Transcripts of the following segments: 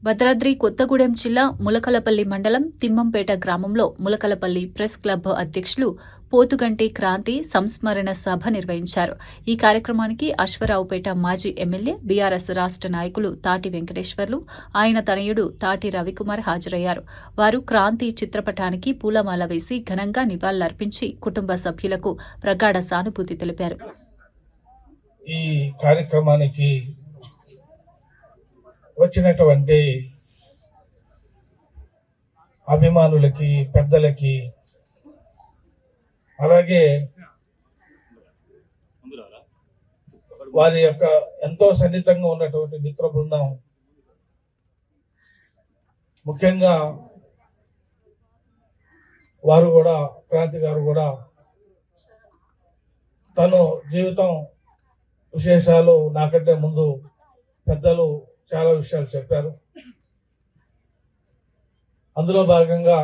భద్రాద్రి కొత్తగూడెం జిల్లా ములకలపల్లి మండలం తిమ్మంపేట గ్రామంలో ములకలపల్లి ప్రెస్ క్లబ్ అధ్యక్షులు పోతుగంటి క్రాంతి సంస్మరణ సభ నిర్వహించారు. ఈ కార్యక్రమానికి అశ్వరావుపేట మాజీ ఎమ్మెల్యే బీఆర్ఎస్ రాష్ట్ర నాయకులు తాటి వెంకటేశ్వర్లు, ఆయన తనయుడు తాటి రవికుమార్ హాజరయ్యారు. వారు క్రాంతి చిత్రపటానికి పూలమాల వేసి ఘనంగా నివాళులర్పించి కుటుంబ సభ్యులకు ప్రగాఢ సానుభూతి తెలిపారు. ఈ కార్యక్రమానికి వచ్చినటువంటి అభిమానులకి, పెద్దలకి, అలాగే వారి యొక్క ఎంతో సన్నిహితంగా ఉన్నటువంటి మిత్ర బృందం, ముఖ్యంగా వారు కూడా, క్రాంతి గారు కూడా తను జీవితం విశేషాలు నాకంటే ముందు పెద్దలు చాలా విషయాలు చెప్పారు. అందులో భాగంగా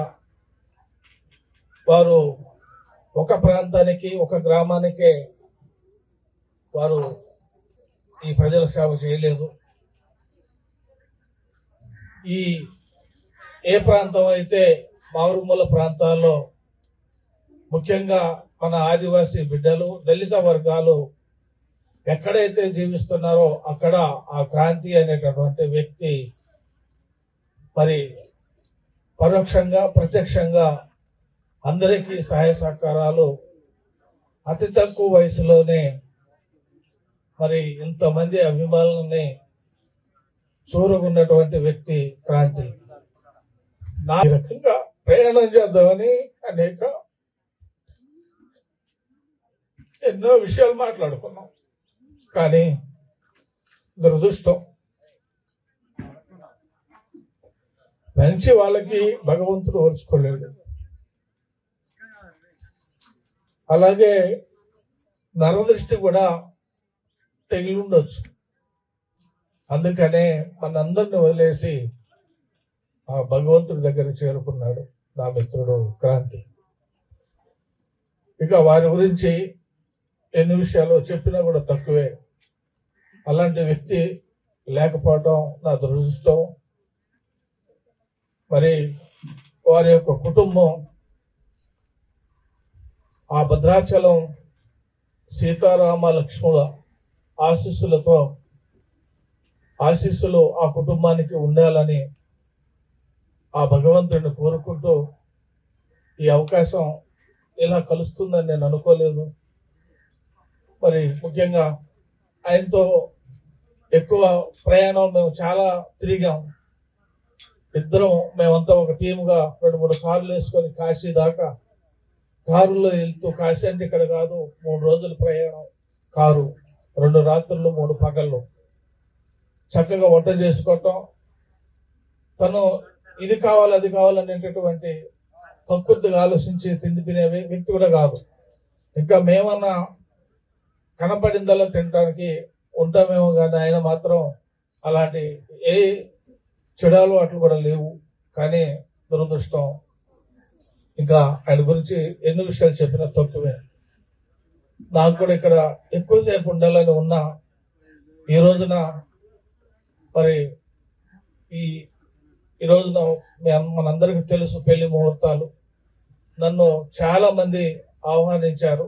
వారు ఒక ప్రాంతానికి, ఒక గ్రామానికే వారు ఈ ప్రజల సేవ చేయలేదు. ఏ ప్రాంతం అయితే మారుమూల ప్రాంతాల్లో, ముఖ్యంగా మన ఆదివాసీ బిడ్డలు, దళిత వర్గాలు ఎక్కడైతే జీవిస్తున్నారో అక్కడ ఆ క్రాంతి అనేటటువంటి వ్యక్తి మరి పరోక్షంగా, ప్రత్యక్షంగా అందరికీ సహాయ సహకారాలు అతి తక్కువ వయసులోనే మరి ఇంతమంది అభిమానులని చూరుకున్నటువంటి వ్యక్తి క్రాంతి. నా రకంగా ప్రయాణం చేద్దామని ఎన్నో విషయాలు మాట్లాడుకున్నాం. కానీ దురదృష్టం, మంచి వాళ్ళకి భగవంతుడు ఓర్చుకోలేడు. అలాగే నరదృష్టి కూడా తెగిలి ఉండొచ్చు. అందుకనే మనందరిని వదిలేసి ఆ భగవంతుడి దగ్గర చేరుకున్నాడు నా మిత్రుడు క్రాంతి. ఇక వారి గురించి ఎన్ని విషయాలు చెప్పినా కూడా తక్కువే. అలాంటి వ్యక్తి లేకపోవడం నా దురదృష్టం. మరి వారి యొక్క కుటుంబం ఆ భద్రాచలం సీతారామ లక్ష్మణుల ఆశీస్సులు ఆ కుటుంబానికి ఉండాలని ఆ భగవంతుడిని కోరుకుంటూ, ఈ అవకాశం ఇలా కలుస్తుందని నేను అనుకోలేదు. మరి ముఖ్యంగా ఆయనతో ఎక్కువ ప్రయాణం మేము చాలా తిరిగాం. ఇద్దరం మేమంతా ఒక టీముగా 2-3 కార్లు వేసుకొని కాశీ దాకా కారులో వెళ్తూ, కాశీ అంటే ఇక్కడ కాదు, 3 రోజులు ప్రయాణం కారు, 2 రాత్రులు 3 పగళ్ళు, చక్కగా వంట చేసుకోవటం. తను ఇది కావాలి అది కావాలనేటటువంటి కక్కుర్తిగా ఆలోచించి తిండి తినే వ్యక్తి కూడా కాదు. ఇంకా మేమన్నా కనపడిందల్లా తినడానికి ఉంటామేమో, కానీ ఆయన మాత్రం అలాంటి ఏ చెడాలు అట్లు కూడా లేవు. కానీ దురదృష్టం, ఇంకా ఆయన గురించి ఎన్ని విషయాలు చెప్పినా తక్కువే. నాకు కూడా ఇక్కడ ఎక్కువసేపు ఉండాలని ఉన్నా, ఈ రోజున మరి ఈ రోజున మనందరికీ తెలుసు, పెళ్లి ముహూర్తాలు. నన్ను చాలా మంది ఆహ్వానించారు.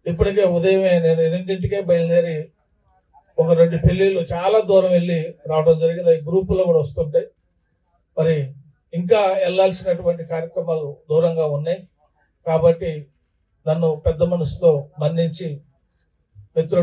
ఇప్పటికే ఉదయమే నేను 8ంటికే బయలుదేరి ఒక 2 పెళ్లిళ్ళు చాలా దూరం వెళ్ళి రావడం జరిగింది. ఈ గ్రూపులో కూడా వస్తుంటాయి. మరి ఇంకా వెళ్లాల్సినటువంటి కార్యక్రమాలు దూరంగా ఉన్నాయి. కాబట్టి నన్ను పెద్ద మనసుతో మన్నించి మిత్రుడు